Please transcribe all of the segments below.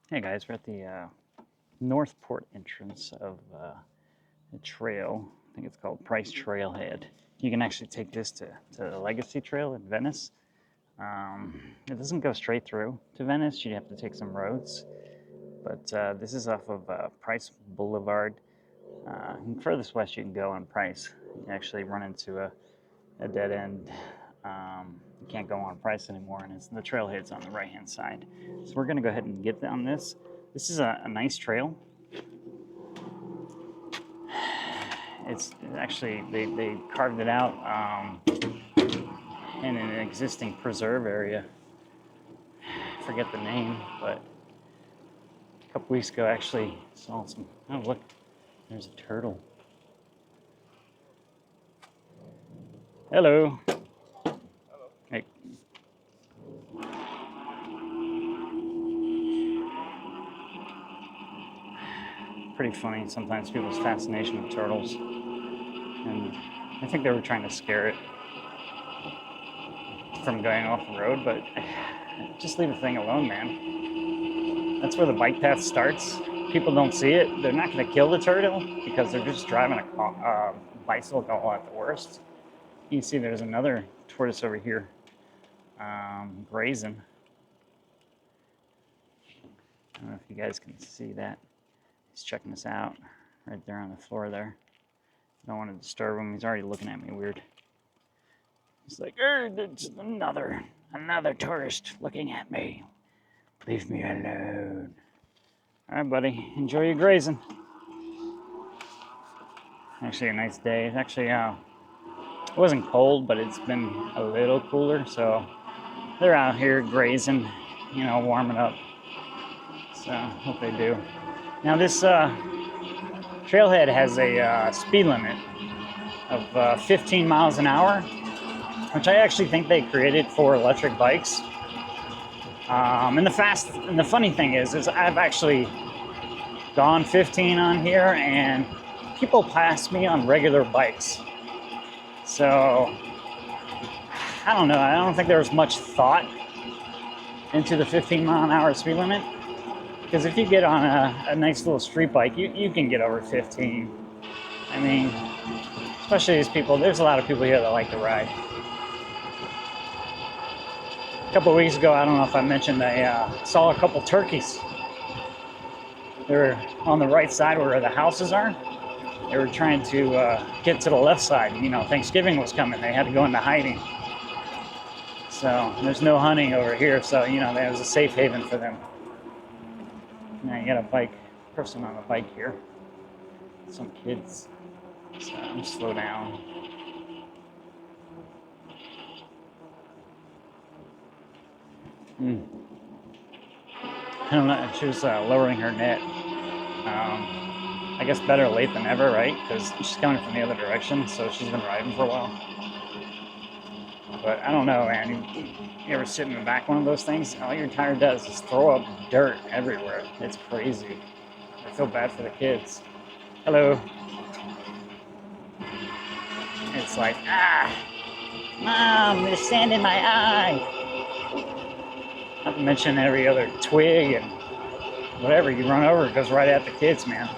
Hey guys, we're at the Northport entrance of a trail. I think it's called Price Trailhead. You can actually take this to the Legacy Trail in Venice. It doesn't go straight through to Venice. You have to take some roads. But this is off of Price Boulevard. And furthest west you can go on Price. You actually run into a dead end. You can't go on Price anymore, and the trailhead's on the right-hand side. So we're going to go ahead and get on this. This is a nice trail. It's actually, they carved it out in an existing preserve area. I forget the name, but a couple weeks ago, actually saw some. Oh, look, there's a turtle. Hello. Hey. Pretty funny sometimes people's fascination with turtles. And I think they were trying to scare it from going off the road, but just leave the thing alone, man. That's where the bike path starts. People don't see it. They're not going to kill the turtle because they're just driving a bicycle at the worst. You can see there's another tortoise over here grazing. I don't know if you guys can see that. He's checking us out right there on the floor there. Don't want to disturb him. He's already looking at me weird. He's like, there's another tourist looking at me. Leave me alone. All right, buddy. Enjoy your grazing. Actually, a nice day. It's actually, it wasn't cold, but it's been a little cooler. So they're out here grazing, warming up. So hope they do. Now this trailhead has a speed limit of 15 miles an hour, which I actually think they created for electric bikes. And the funny thing is I've actually gone 15 on here, and people pass me on regular bikes. So I don't know. I don't think there was much thought into the 15 mile an hour speed limit. Because if you get on a nice little street bike, you can get over 15. I mean, especially these people, there's a lot of people here that like to ride. A couple of weeks ago, I don't know if I mentioned, I saw a couple turkeys. They were on the right side where the houses are. They were trying to get to the left side. Thanksgiving was coming. They had to go into hiding. So there's no hunting over here, so, there was a safe haven for them. Now you got a person on a bike here. Some kids. So I'm slow down. I don't know. She was lowering her net. I guess better late than never, right? Because she's coming from the other direction, so she's been riding for a while. But I don't know, man. You ever sit in the back of one of those things? All your tire does is throw up dirt everywhere. It's crazy. I feel bad for the kids. Hello. It's like, Mom, there's sand in my eye. Not to mention every other twig and whatever you run over, it goes right at the kids, man.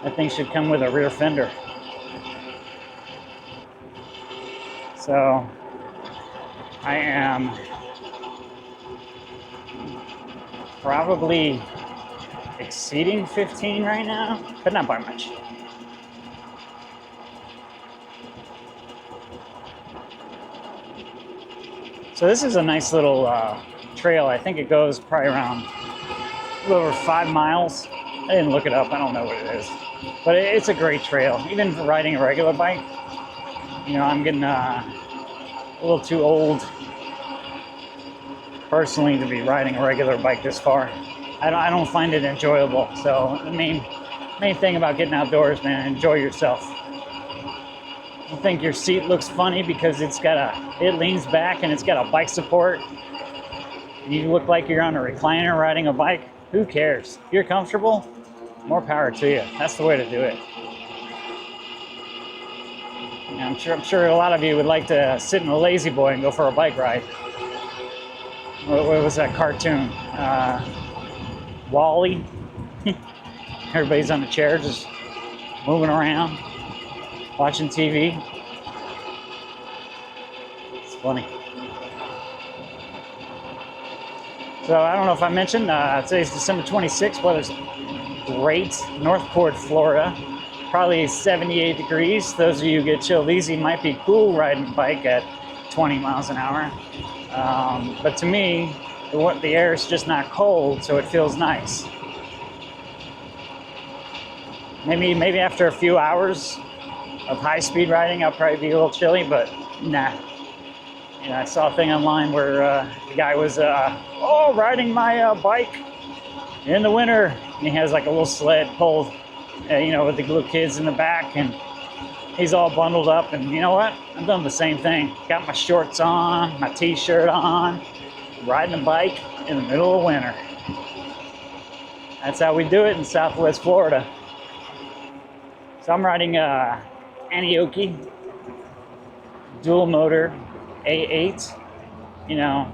That thing should come with a rear fender. So I am probably exceeding 15 right now, but not by much. So this is a nice little trail. I think it goes probably around a little over 5 miles. I didn't look it up. I don't know what it is. But it's a great trail. Even for riding a regular bike, I'm getting a little too old personally to be riding a regular bike this far. I don't find it enjoyable. So the main thing about getting outdoors, man, enjoy yourself. I think your seat looks funny because it leans back and it's got a bike support. You look like you're on a recliner riding a bike. Who cares? If you're comfortable, more power to you. That's the way to do it. I'm sure a lot of you would like to sit in a lazy boy and go for a bike ride. What was that cartoon? Wally. Everybody's on the chair just moving around, watching TV. It's funny. So I don't know if I mentioned, today's December 26th, weather's great. Northport, Florida, probably 78 degrees. Those of you who get chilled easy might be cool riding a bike at 20 miles an hour. But to me, the air is just not cold, so it feels nice. Maybe after a few hours of high-speed riding, I'll probably be a little chilly, but nah. You know, I saw a thing online where the guy was, riding my bike in the winter. And he has like a little sled pulled, with the little kids in the back, and he's all bundled up. And you know what? I've done the same thing. Got my shorts on, my t-shirt on, riding a bike in the middle of winter. That's how we do it in Southwest Florida. So I'm riding Ebike dual motor A8. You know,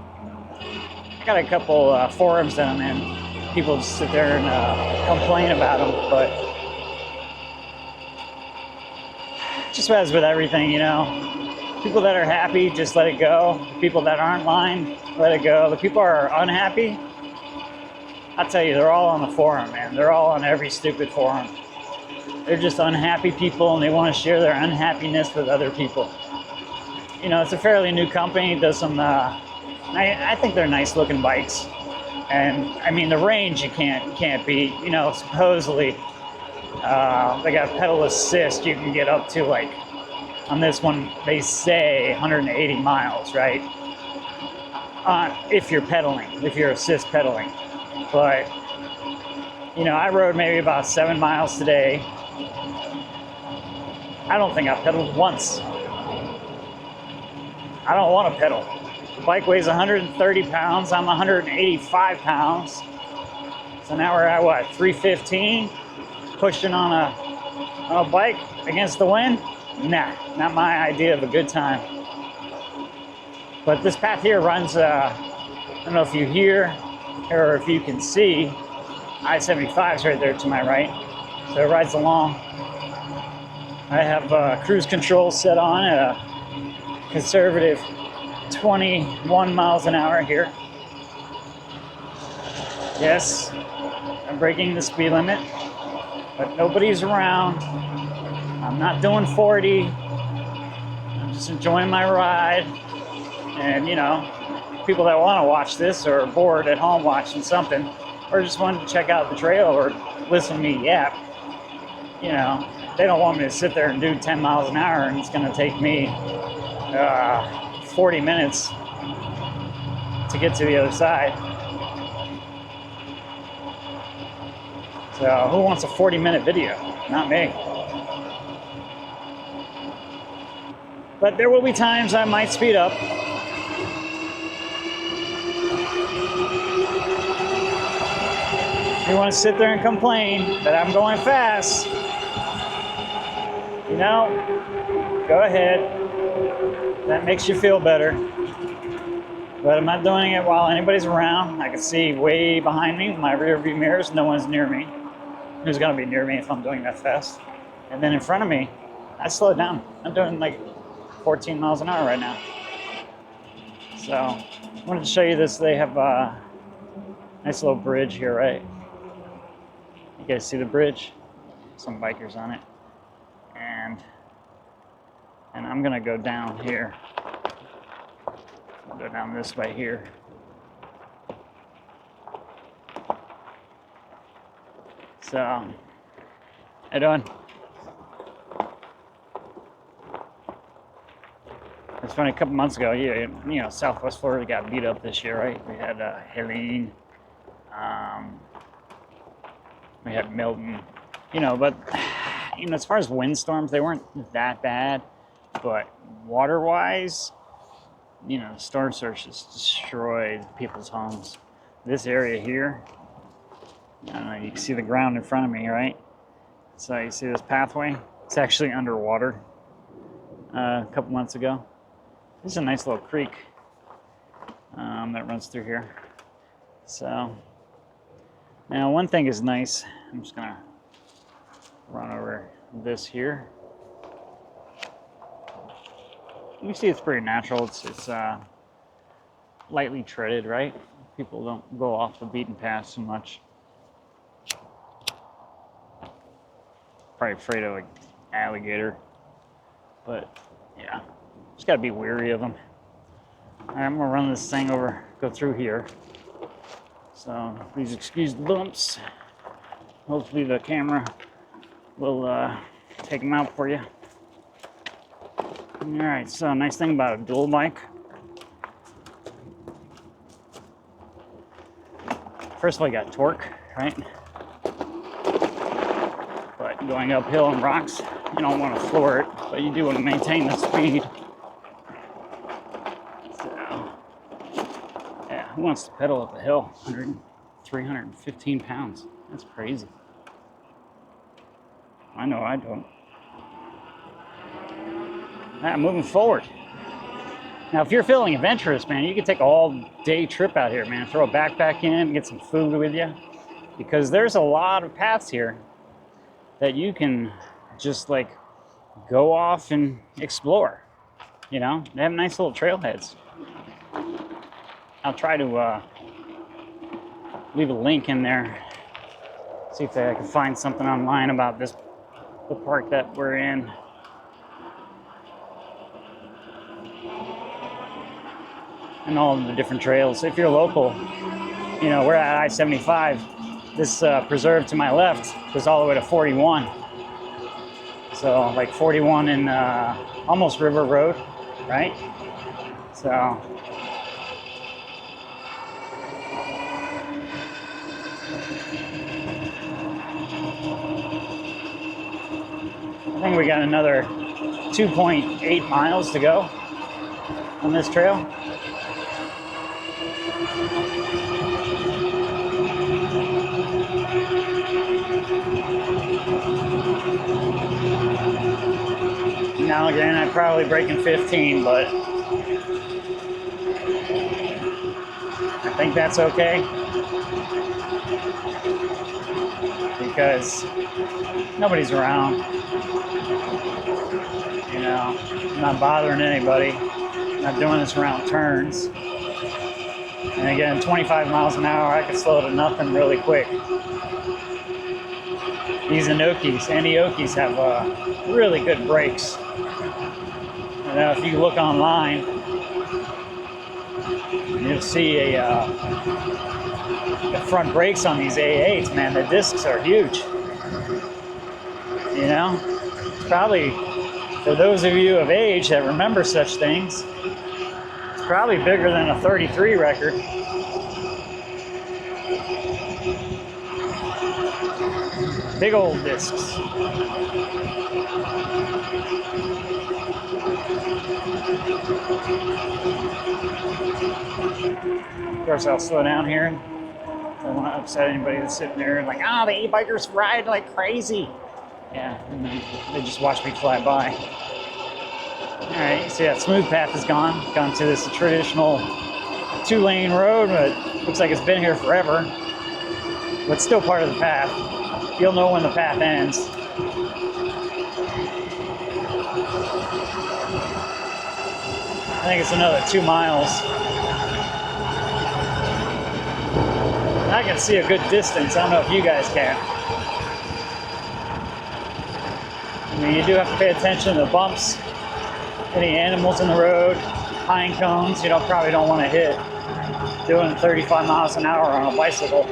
I got a couple forums that I'm in. People just sit there and complain about them, but just as with everything, you know, people that are happy, just let it go. The people that aren't lying, let it go. The people that are unhappy, I'll tell you, they're all on the forum, man. They're all on every stupid forum. They're just unhappy people, and they want to share their unhappiness with other people. You know, it's a fairly new company. Does some, I think they're nice looking bikes. And I mean, the range you can't beat. You know, supposedly they got pedal assist. You can get up to, like, on this one they say 180 miles, right? If you're pedaling, if you're assist pedaling. But you know, I rode maybe about 7 miles today. I don't think I pedaled once. I don't want to pedal. The bike weighs 130 pounds. I'm 185 pounds. So now we're at what, 315? Pushing on a bike against the wind? Nah, not my idea of a good time. But this path here runs, I don't know if you hear or if you can see, I-75 is right there to my right. So it rides along. I have cruise control set on at a conservative 21 miles an hour here. Yes, I'm breaking the speed limit, but nobody's around. I'm not doing 40. I'm just enjoying my ride. And you know, people that want to watch this or are bored at home watching something, or just wanted to check out the trail or listen to me yap, you know, they don't want me to sit there and do 10 miles an hour, and it's going to take me 40 minutes to get to the other side. So who wants a 40-minute video? Not me. But there will be times I might speed up. You want to sit there and complain that I'm going fast, you know, go ahead. That makes you feel better. But I'm not doing it while anybody's around. I can see way behind me, my rear view mirrors, no one's near me. Who's going to be near me if I'm doing that fast? And then in front of me, I slowed down. I'm doing like 14 miles an hour right now. So I wanted to show you this. They have a nice little bridge here, right? You guys see the bridge? Some bikers on it. And I'm gonna go down here. I'll go down this way here. So, how you doing? It's funny, a couple months ago, you know, Southwest Florida got beat up this year, right? We had Helene, we had Milton, you know, but, you know, as far as windstorms, they weren't that bad, but water-wise, you know, storm surge just destroyed people's homes. This area here, I don't know, you can see the ground in front of me, right? So you see this pathway? It's actually underwater a couple months ago. This is a nice little creek that runs through here. So Now, one thing is nice. I'm just gonna run over this here. You see it's pretty natural. It's lightly treaded, right? People don't go off the beaten path too much. Probably afraid of like alligator, but yeah, just gotta be wary of them. All right, I'm gonna run this thing over, go through here. So please excuse the bumps. Hopefully the camera will take them out for you. All right, so nice thing about a dual bike. First of all, you got torque, right? But going uphill on rocks, you don't want to floor it, but you do want to maintain the speed. So, yeah, who wants to pedal up a hill? 315 pounds. That's crazy. I know I don't. Moving forward. Now, if you're feeling adventurous, man, you can take a all-day trip out here, man. Throw a backpack in, get some food with you. Because there's a lot of paths here that you can just, like, go off and explore. You know? They have nice little trailheads. I'll try to leave a link in there. See if I can find something online about the park that we're in. And all of the different trails. If you're local, you know, we're at I-75. This preserve to my left goes all the way to 41. So like 41 in almost River Road, right? So I think we got another 2.8 miles to go on this trail. Now again, I'm probably breaking 15, but I think that's okay because nobody's around. You know, I'm not bothering anybody. I'm not doing this around turns. And again, 25 miles an hour, I can slow to nothing really quick. These Anokis have really good brakes. You know, if you look online, you'll see the front brakes on these A8s, man, the discs are huge. You know, it's probably, for those of you of age that remember such things, it's probably bigger than a 33 record. Big old discs. Of course, I'll slow down here. I don't want to upset anybody that's sitting there and like, oh, the e-bikers ride like crazy. Yeah, and then they just watch me fly by. All right, you see that smooth path is gone to this traditional 2-lane road, but looks like it's been here forever. But still part of the path. You'll know when the path ends. I think it's another 2 miles. I can see a good distance. I don't know if you guys can. I mean, you do have to pay attention to the bumps, any animals in the road, pine cones, you know, probably don't want to hit doing 35 miles an hour on a bicycle.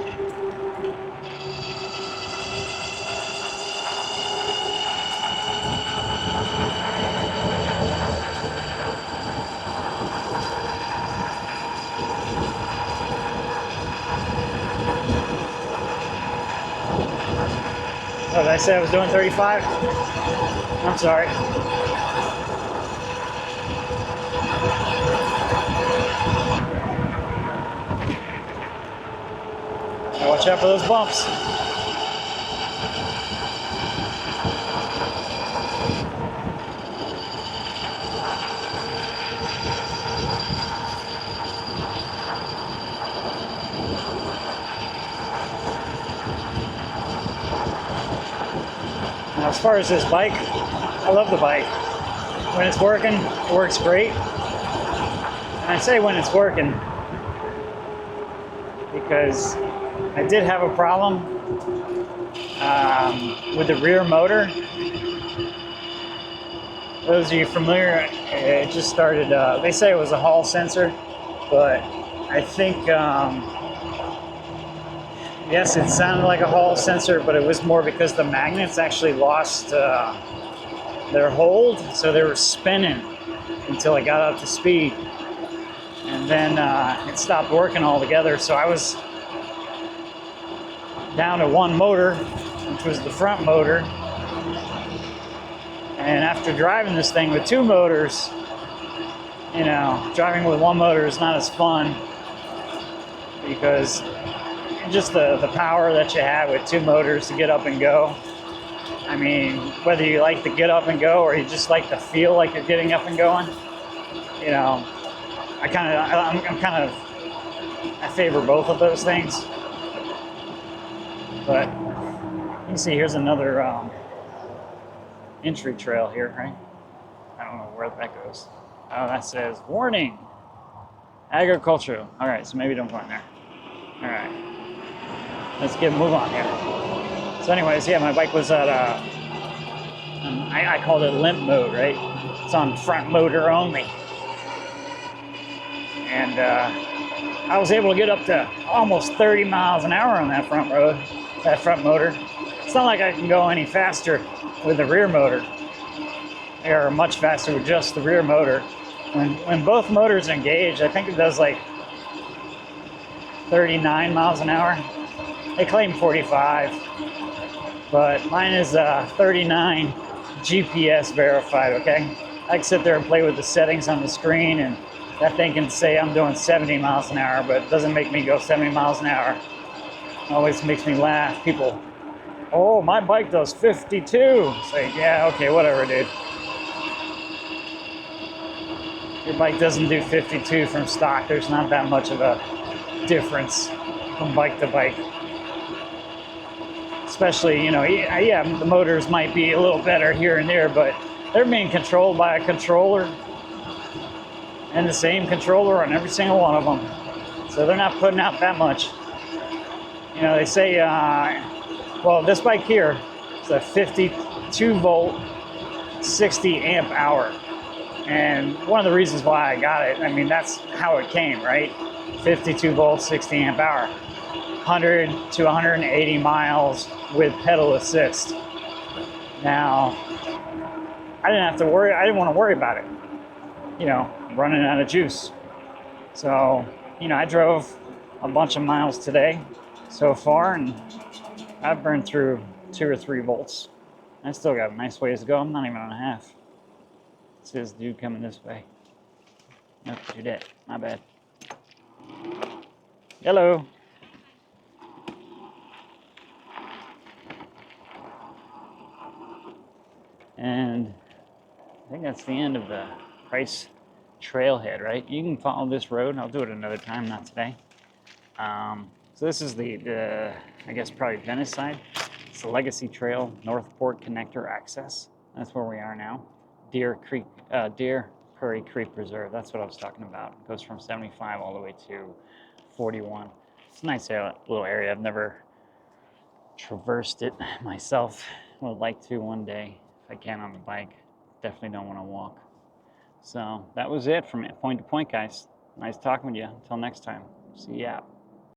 Oh, did I say I was doing 35? I'm sorry. Now watch out for those bumps. as far as this bike, I love the bike. When it's working, it works great. And I say when it's working because I did have a problem with the rear motor. Those of you familiar, it just started, they say it was a hall sensor, but I think, yes, it sounded like a hall sensor, but it was more because the magnets actually lost their hold, so they were spinning until it got up to speed. And then it stopped working altogether, so I was down to one motor, which was the front motor. And after driving this thing with two motors, you know, driving with one motor is not as fun because just the power that you have with two motors to get up and go. I mean, whether you like to get up and go or you just like to feel like you're getting up and going, you know, I favor both of those things. But you can see here's another entry trail here, right? I don't know where that goes. Oh, that says warning, agricultural. All right, so maybe don't go in there. All right, let's move on here. So anyways, yeah, my bike was at I called it limp mode, right? It's on front motor only. And I was able to get up to almost 30 miles an hour on that front motor. It's not like I can go any faster with the rear motor, or much faster with just the rear motor. When both motors engage, I think it does like 39 miles an hour. They claim 45, but mine is 39 GPS verified, okay? I can sit there and play with the settings on the screen, and that thing can say I'm doing 70 miles an hour, but it doesn't make me go 70 miles an hour. It always makes me laugh. People, oh, my bike does 52. Say, yeah, okay, whatever, dude. Your bike doesn't do 52 from stock. There's not that much of a difference from bike to bike. Especially, you know, yeah, the motors might be a little better here and there, but they're being controlled by a controller and the same controller on every single one of them. So they're not putting out that much. You know, they say, well, this bike here is a 52 volt, 60 amp hour. And one of the reasons why I got it, I mean, that's how it came, right? 52 volts, 60 amp hour. 100 to 180 miles with pedal assist. Now, I didn't want to worry about it, you know, running out of juice. So, you know, I drove a bunch of miles today so far, and I've burned through 2 or 3 volts. I still got a nice ways to go. I'm not even on a half. It says dude coming this way. Nope, you're dead. My bad. Hello. And I think that's the end of the Price trailhead, right? You can follow this road. I'll do it another time, not today. So this is the I guess probably Venice side. It's the Legacy Trail Northport Connector access. That's where we are now. Deer Prairie Creek Reserve. That's what I was talking about. It goes from 75 all the way to 41. It's a nice little area. I've never traversed it myself. Would like to one day if I can on the bike. Definitely don't want to walk. So that was it from point to point, guys. Nice talking with you. Until next time. See ya.